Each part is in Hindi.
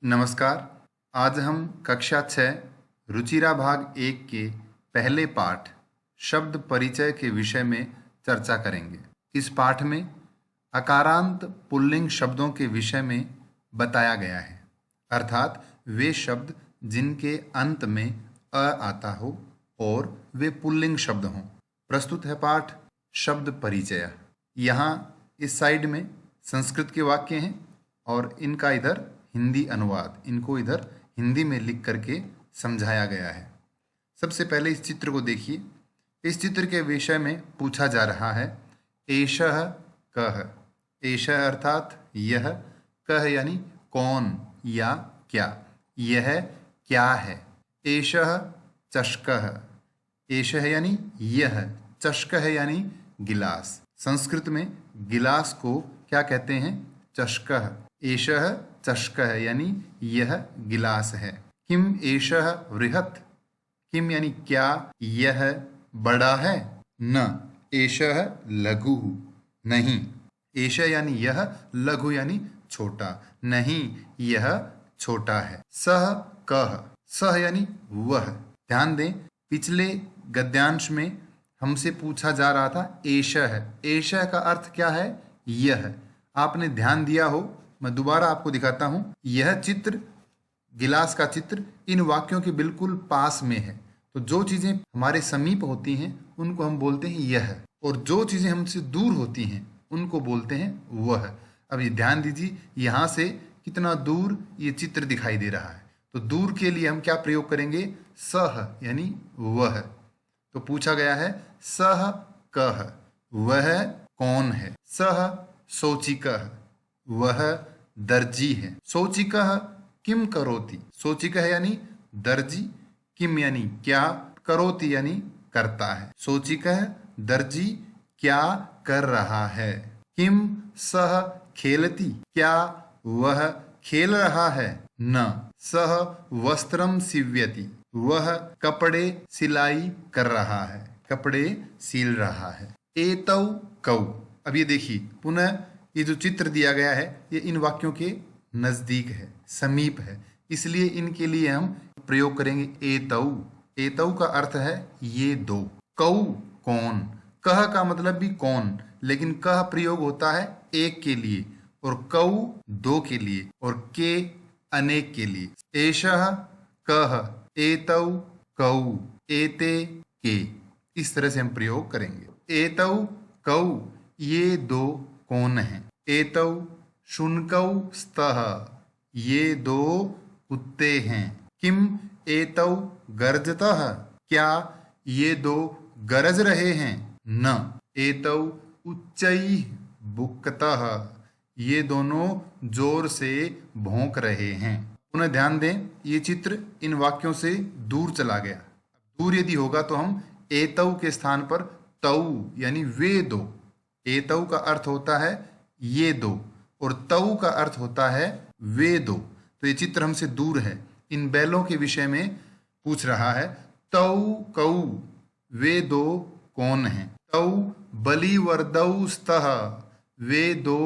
नमस्कार। आज हम कक्षा 6 रुचिरा भाग 1 के पहले पाठ शब्द परिचय के विषय में चर्चा करेंगे। इस पाठ में अकारांत पुल्लिंग शब्दों के विषय में बताया गया है, अर्थात वे शब्द जिनके अंत में अ आता हो और वे पुल्लिंग शब्द हों। प्रस्तुत है पाठ शब्द परिचय। यहाँ इस साइड में संस्कृत के वाक्य हैं और इनका इधर हिंदी अनुवाद, इनको इधर हिंदी में लिख करके समझाया गया है। सबसे पहले इस चित्र को देखिए। इस चित्र के विषय में पूछा जा रहा है एषः कः। एषः अर्थात यह, कः यानी कौन या क्या, यह क्या है। एषः चषकः। एषः यानी यह, चषकः यानी गिलास। संस्कृत में गिलास को क्या कहते हैं? चषकः। एषः चषकः यानी यह गिलास है। किम एषः वृहत्। किम यानी क्या, यह बड़ा है। न एषः लघुः, नहीं। एषः यानी यह, लघु यानी छोटा, नहीं यह छोटा है। सः कः। सः यानी वह। ध्यान दें, पिछले गद्यांश में हमसे पूछा जा रहा था एषः। एषः का अर्थ क्या है? यह। आपने ध्यान दिया हो, मैं दोबारा आपको दिखाता हूं। यह चित्र, गिलास का चित्र, इन वाक्यों के बिल्कुल पास में है। तो जो चीजें हमारे समीप होती हैं उनको हम बोलते हैं यह, और जो चीजें हमसे दूर होती हैं उनको बोलते हैं वह। अब ये ध्यान दीजिए, यहाँ से कितना दूर ये चित्र दिखाई दे रहा है। तो दूर के लिए हम क्या प्रयोग करेंगे? सह यानी वह। तो पूछा गया है सह कः, वह कौन है। सह शोचिकः, वह दर्जी है। शोचिकः किम करोति। शोचिकः यानी दर्जी, किम यानी क्या, करोति यानी करता है। शोचिकः दर्जी क्या कर रहा है। किम सह खेलति, क्या वह खेल रहा है। न सह वस्त्रम सीव्यति, वह कपड़े सिलाई कर रहा है, कपड़े सील रहा है। एतौ कौ। अब ये देखिए, पुनः ये जो चित्र दिया गया है ये इन वाक्यों के नजदीक है, समीप है, इसलिए इनके लिए हम प्रयोग करेंगे एतौ। एतौ का अर्थ है ये दो। कौ कौन, कह का मतलब भी कौन, लेकिन कह प्रयोग होता है एक के लिए, और कौ दो के लिए, और के अनेक के लिए। एषः कह, एतौ कौ, एते के, इस तरह से हम प्रयोग करेंगे। एतौ कौ, ये दो कौन हैं। एतौ शुनकौ स्तः, ये दो कुत्ते हैं। किम एतौ गर्जतः, क्या ये दो गरज रहे हैं। न एतौ उच्चैः बुक्तः, ये दोनों जोर से भौंक रहे हैं। पुनः ध्यान दें, ये चित्र इन वाक्यों से दूर चला गया। दूर यदि होगा तो हम एतौ के स्थान पर तौ यानी वे दो। एतौ का अर्थ होता है ये दो, और तौ का अर्थ होता है वे दो। तो ये चित्र हमसे दूर है। इन बैलों के विषय में पूछ रहा है। तौ कौ, वे दो कौन हैं। तौ बलिवर्दौ स्तः, वे दो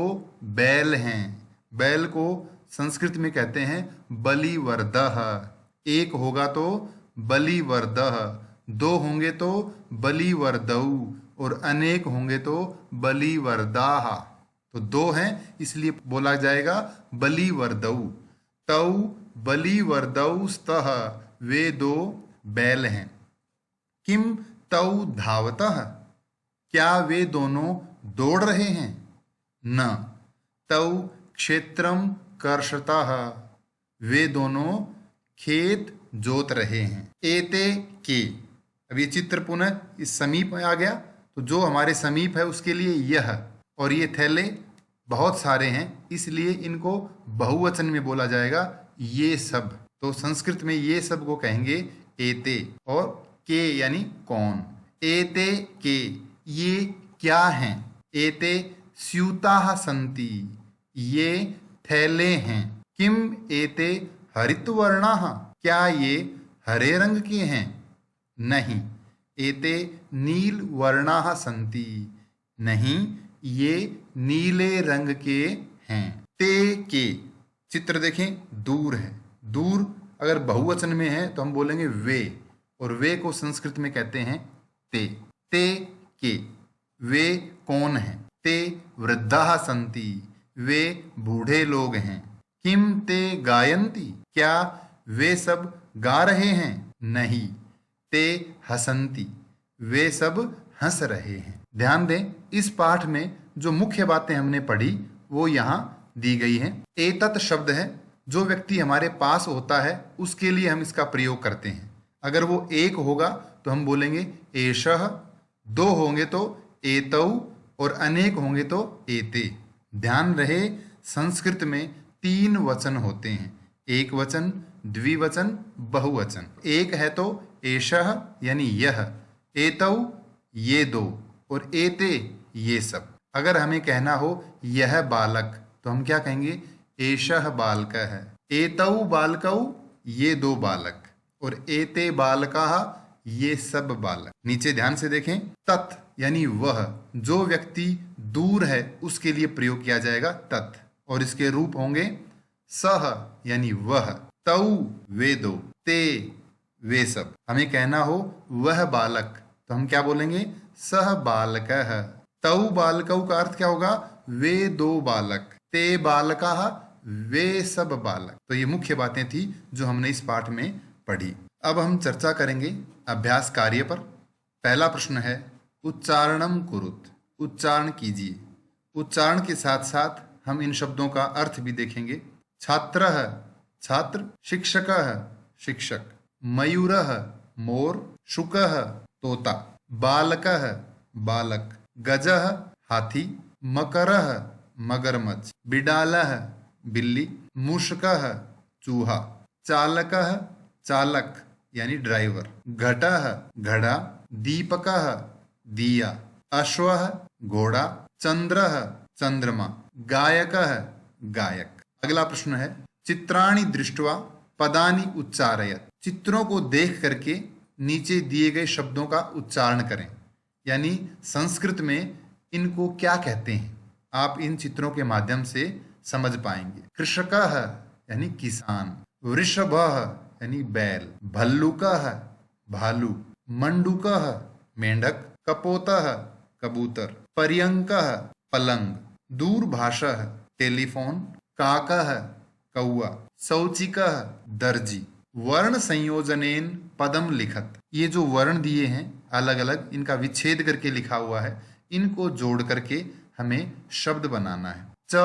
बैल हैं। बैल को संस्कृत में कहते हैं बलिवर्दः। एक होगा तो बलिवर्दः, दो होंगे तो बलिवर्दौ, और अनेक होंगे तो बलिवर्दाः। तो दो हैं इसलिए बोला जाएगा बलिवर्दौ। तौ बलिवर्दौ स्तः, वे दो बैल हैं। किम तौ धावतः, क्या वे दोनों दौड़ रहे हैं। न तौ क्षेत्रम कर्षतः, वे दोनों खेत जोत रहे हैं। एते के। अब ये चित्र पुनः इस समीप में आ गया, तो जो हमारे समीप है उसके लिए यह, और ये थैले बहुत सारे हैं इसलिए इनको बहुवचन में बोला जाएगा ये सब। तो संस्कृत में ये सब को कहेंगे एते, और के यानी कौन। एते के, ये क्या हैं। एते स्यूताः सन्ति, ये थैले हैं। किम एते हरितवर्णाः, क्या ये हरे रंग के हैं। नहीं एते नीलवर्णाः सन्ति, नहीं ये नीले रंग के हैं। ते के, चित्र देखें, दूर है। दूर अगर बहुवचन में है तो हम बोलेंगे वे, और वे को संस्कृत में कहते हैं ते। ते के, वे कौन हैं? ते वृद्धाः सन्ति, वे बूढ़े लोग हैं। किम ते गायन्ति, क्या वे सब गा रहे हैं? नहीं। ते हसन्ति, वे सब हंस रहे हैं। ध्यान दें, इस पाठ में जो मुख्य बातें हमने पढ़ी वो यहाँ दी गई हैं। एतत् शब्द है, जो व्यक्ति हमारे पास होता है उसके लिए हम इसका प्रयोग करते हैं। अगर वो एक होगा तो हम बोलेंगे एषः, दो होंगे तो एतौ, और अनेक होंगे तो एते। ध्यान रहे, संस्कृत में 3 वचन होते हैं, एक वचन, द्विवचन, बहुवचन। एक है तो एषः यानी यह, एतौ ये दो, और एते ये सब। अगर हमें कहना हो यह बालक तो हम क्या कहेंगे? एषः बालकः, एतौ बालकौ ये दो बालक, और एते बालकाः ये सब बालक। नीचे ध्यान से देखें, तत् यानी वह, जो व्यक्ति दूर है उसके लिए प्रयोग किया जाएगा तत्, और इसके रूप होंगे सह यानी वह, तौ वे दो, ते वे सब। हमें कहना हो वह बालक तो हम क्या बोलेंगे? सह बालकः। तौ बालकौ का अर्थ क्या होगा? वे दो बालक, ते बालकाः वे सब बालक। तो ये मुख्य बातें थी जो हमने इस पाठ में पढ़ी। अब हम चर्चा करेंगे अभ्यास कार्य पर। पहला प्रश्न है उच्चारणम कुरुत, उच्चारण कीजिए। उच्चारण के साथ साथ हम इन शब्दों का अर्थ भी देखेंगे। छात्रः छात्र, शिक्षकः शिक्षक, मयूरः मोर, शुकः तोता, बालकः बालक, गजः हाथी, मकरः मगरमच्छ, बिडालः बिल्ली, मूषकः चूहा, चालकः चालक यानी ड्राइवर, घटः घड़ा, दीपकः दिया, अश्वः घोड़ा, चंद्रः चंद्रमा, गायकः गायक। अगला प्रश्न है चित्राणि दृष्ट्वा पदानि उच्चारयत। चित्रों को देख करके नीचे दिए गए शब्दों का उच्चारण करें, यानी संस्कृत में इनको क्या कहते हैं आप इन चित्रों के माध्यम से समझ पाएंगे। कृषकः यानी किसान, वृषभः यानी बैल, भल्लुकः भालू, मंडूकः मेंढक, कपोतः कबूतर, पर्यंकः पलंग, दूरभाषः टेलीफोन, काकः कौआ, शौचिकः दर्जी। वर्ण संयोजनेन पदम लिखत। ये जो वर्ण दिए हैं अलग अलग, इनका विच्छेद करके लिखा हुआ है, इनको जोड़ करके हमें शब्द बनाना है। च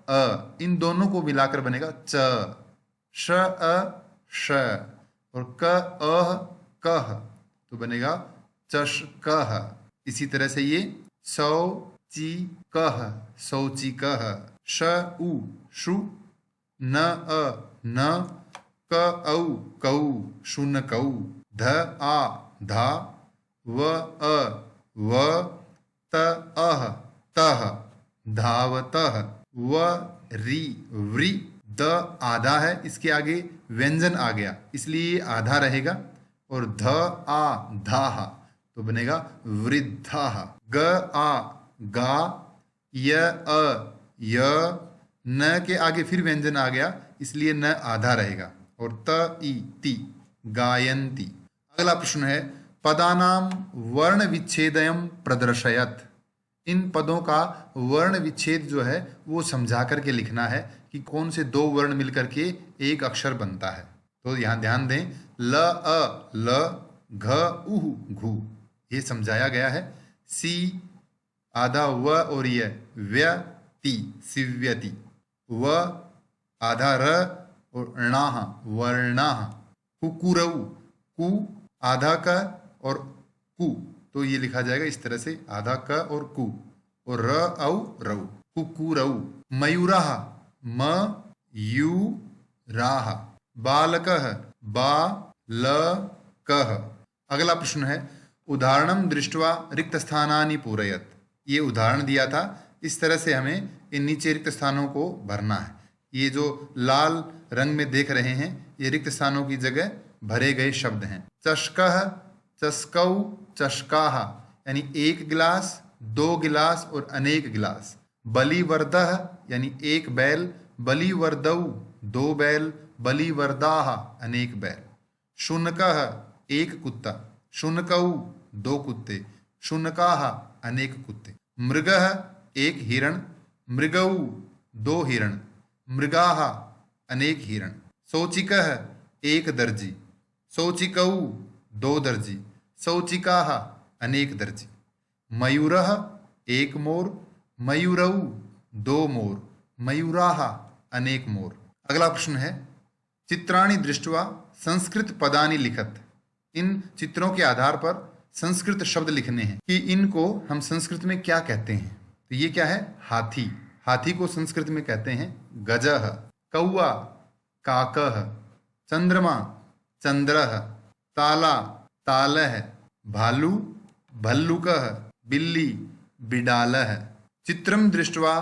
अ, इन दोनों को मिलाकर बनेगा च, श अ श, और क अह कह तो बनेगा चषकः। इसी तरह से ये शौचिकः शौचिकः, श उ शु, न अ न, क औ कौ शुनकौ, ध आ धा, व अ व, त अह तह धावतः, व रि व्रि। द आधा है, इसके आगे व्यंजन आ गया इसलिए ये आधा रहेगा, और ध आ धाह तो बनेगा वृद्धाः। ग आ गा, य अ य, न के आगे फिर व्यंजन आ गया इसलिए न आधा रहेगा, और त ई ति गायन्ति। अगला प्रश्न है पदानाम वर्ण विच्छेदयम प्रदर्शयत। इन पदों का वर्ण विच्छेद जो है वो समझा करके लिखना है कि कौन से दो वर्ण मिलकर के एक अक्षर बनता है। तो यहाँ ध्यान दें, ल अ ल, घ उह घु, ये समझाया गया है। सी आधा व और य, व्यति सिव्यति, व आधा र और णाह वर्णाह, कुकुरऊ कु आधा क और कु, तो ये लिखा जाएगा इस तरह से, आधा क और कु, और र औ रऊ, कुकुरऊ। मयूराः म यू राह, बालकः बा ल कह। अगला प्रश्न है उदाहरणम दृष्ट्वा रिक्त स्थानानि पूरयत। ये उदाहरण दिया था, इस तरह से हमें इन नीचे रिक्त स्थानों को भरना है। ये जो लाल रंग में देख रहे हैं ये रिक्त स्थानों की जगह भरे गए शब्द हैं। चषकः चषकौ चषकाः, यानी एक गिलास, दो गिलास और अनेक गिलास। बलिवर्दः यानी एक बैल, बलिवर्दौ दो बैल, बलिवर्दाः अनेक बैल, शुनकः एक कुत्ता, शुनकौ दो कुत्ते, शुनकाः अनेक कुत्ते, मृगः एक हिरण, मृगौ दो हिरण, मृगाः अनेक हिरण, शौचिकः एक दर्जी, शौचिकौ दो दर्जी, शौचिकाः अनेक दर्जी, मयूरः एक मोर, मयूरौ दो मोर, मयूराः अनेक मोर। अगला प्रश्न है, चित्राणि दृष्ट्वा संस्कृत पदानि लिखत। इन चित्रों के आधार पर संस्कृत शब्द लिखने हैं कि इनको हम संस्कृत में क्या कहते हैं। तो ये क्या है? हाथी। हाथी को संस्कृत में कहते हैं गजः, कौआ काकः, चंद्रमा चंद्रः, ताला तालः, भालू भल्लुकः, बिल्ली बिडालः। चित्रम दृष्ट्वा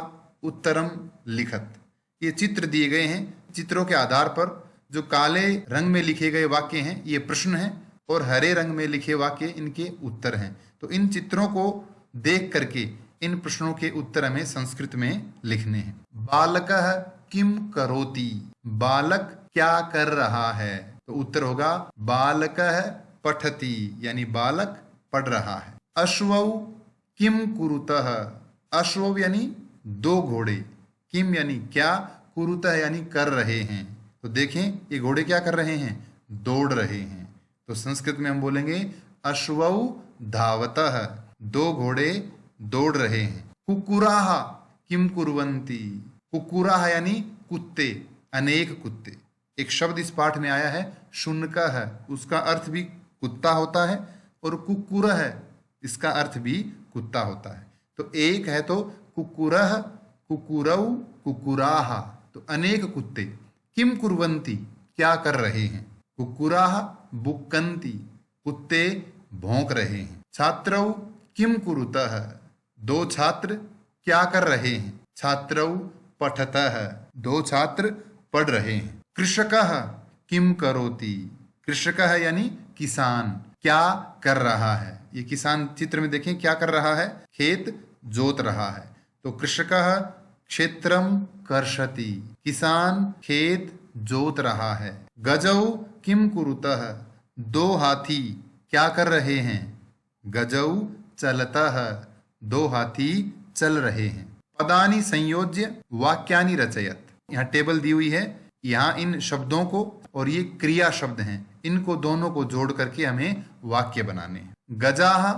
उत्तरम लिखत। ये चित्र दिए गए हैं, चित्रों के आधार पर जो काले रंग में लिखे गए वाक्य हैं ये प्रश्न हैं और हरे रंग में लिखे वाक्य इनके उत्तर हैं। तो इन चित्रों को देख करके इन प्रश्नों के उत्तर हमें संस्कृत में लिखने हैं। बालकः किम करोति। बालक क्या कर रहा है? तो उत्तर होगा बालकः पठति, यानी बालक पढ़ रहा है। अश्वौ किम कुरुतः। अश्वौ यानी दो घोड़े, किम यानी क्या, कुरुतः यानी कर रहे हैं। तो देखें ये घोड़े क्या कर रहे हैं? दौड़ रहे हैं। तो संस्कृत में हम बोलेंगे अश्वौ धावतः, दो घोड़े दौड़ रहे हैं। कुक्कुराः किम कुर्वन्ति। कुक्कुराः यानी कुत्ते, अनेक कुत्ते। एक शब्द इस पाठ में आया है शुनकः, उसका अर्थ भी कुत्ता होता है, और कुक्कुरः इसका अर्थ भी कुत्ता होता है। तो एक है तो कुक्कुरः, कुक्कुरौ, कुक्कुराः, तो अनेक कुत्ते। किम कुर्वन्ति क्या कर रहे हैं। कुक्कुराः बुक्कन्ति, कुत्ते भौंक रहे हैं। छात्रौ किम कुरुतः, दो छात्र क्या कर रहे हैं। छात्रौ पठतः, दो छात्र पढ़ रहे हैं। कृषकः किम करोति। कृषकः यानी किसान क्या कर रहा है। ये किसान चित्र में देखें क्या कर रहा है, खेत जोत रहा है। तो कृषकः क्षेत्रम कर्षति, किसान खेत जोत रहा है। गजौ किम कुरुतः, दो हाथी क्या कर रहे हैं। गजौ चलतः, दो हाथी चल रहे हैं। पदानि संयोज्य वाक्यानि रचयत। यहाँ टेबल दी हुई है, यहाँ इन शब्दों को, और ये क्रिया शब्द हैं, इनको दोनों को जोड़ करके हमें वाक्य बनाने हैं। गजाः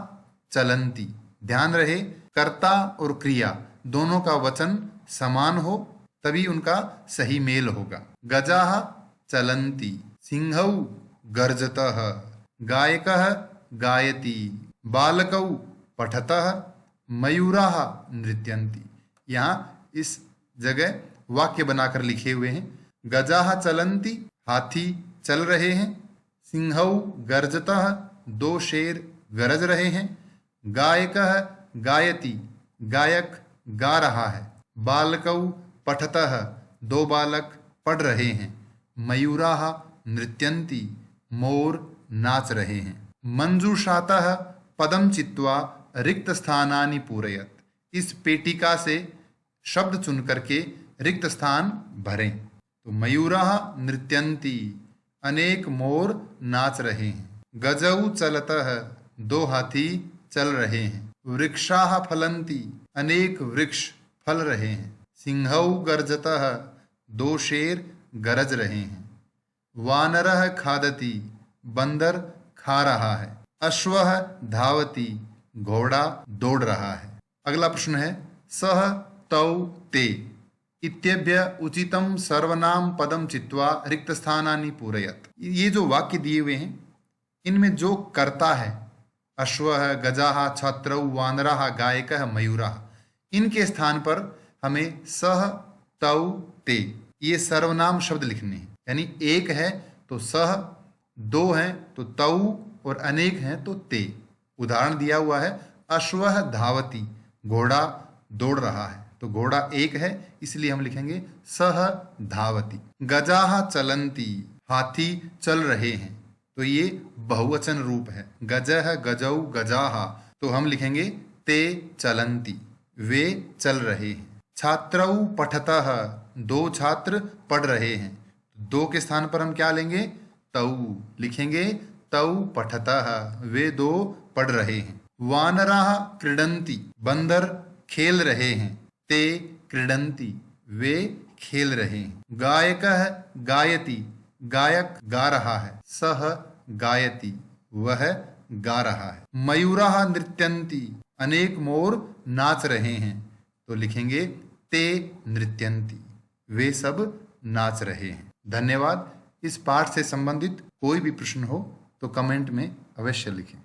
चलन्ति, ध्यान रहे कर्ता और क्रिया दोनों का वचन समान हो तभी उनका सही मेल होगा। गजाः चलन्ति, सिंहौ गर्जतः, गायकः गायति, बालकौ पठतः, मयूराः नृत्यन्ति। यहाँ इस जगह वाक्य बनाकर लिखे हुए हैं। गजाः चलन्ति, हाथी चल रहे हैं। सिंहौ गर्जतः, दो शेर गरज रहे हैं। गायकः गायति, गायक गा रहा है। बालकौ पठतः, दो बालक पढ़ रहे हैं। मयूराः नृत्यन्ति, मोर नाच रहे हैं। मंजूषातः पदम चित्वा रिक्त स्थानानि पूरयत। इस पेटिका से शब्द चुन करके रिक्त स्थान भरें। तो मयूराः नृत्यन्ति, अनेक मोर नाच रहे हैं। गजौ चलतः, दो हाथी चल रहे हैं। वृक्षाः फलन्ति, अनेक वृक्ष फल रहे हैं। सिंहौ गर्जतः, दो शेर गरज रहे हैं। वानरः खादति, बंदर खा रहा है। अश्वः धावति, घोड़ा दौड़ रहा है। अगला प्रश्न है सह तौ ते इत्यभ्य उचितम सर्वनाम पदम चित्वा रिक्त स्थानानि पूरयत। ये जो वाक्य दिए हुए हैं इनमें जो कर्ता है अश्वः, गजाः, छात्रौ, वानराः, गायकः, मयूराः, इनके स्थान पर हमें सह तौ ते ये सर्वनाम शब्द लिखने हैं। यानी एक है तो सह, दो हैं तो तौ, और अनेक हैं तो ते। उदाहरण दिया हुआ है अश्वः धावति, घोड़ा दौड़ रहा है, तो घोड़ा एक है इसलिए हम लिखेंगे सह धावति। गजाः चलन्ति, हाथी चल रहे हैं, तो ये बहुवचन रूप है। गजः, गजौ, गजाः, तो हम लिखेंगे ते चलन्ति, वे चल रहे हैं। छात्रौ पठतः, दो छात्र पढ़ रहे हैं। दो के स्थान पर हम क्या लेंगे? तौ लिखेंगे, तौ पठतः, वे दो पढ़ रहे हैं। वानराः क्रीडन्ति, बंदर खेल रहे हैं। ते क्रीडन्ति, वे खेल रहे हैं। गायकः गायति, गायक गा रहा है। सह गायति, वह गा रहा है। मयूराः नृत्यन्ति, अनेक मोर नाच रहे हैं। तो लिखेंगे ते नृत्यन्ति, वे सब नाच रहे हैं। धन्यवाद। इस पाठ से संबंधित कोई भी प्रश्न हो तो कमेंट में अवश्य लिखें।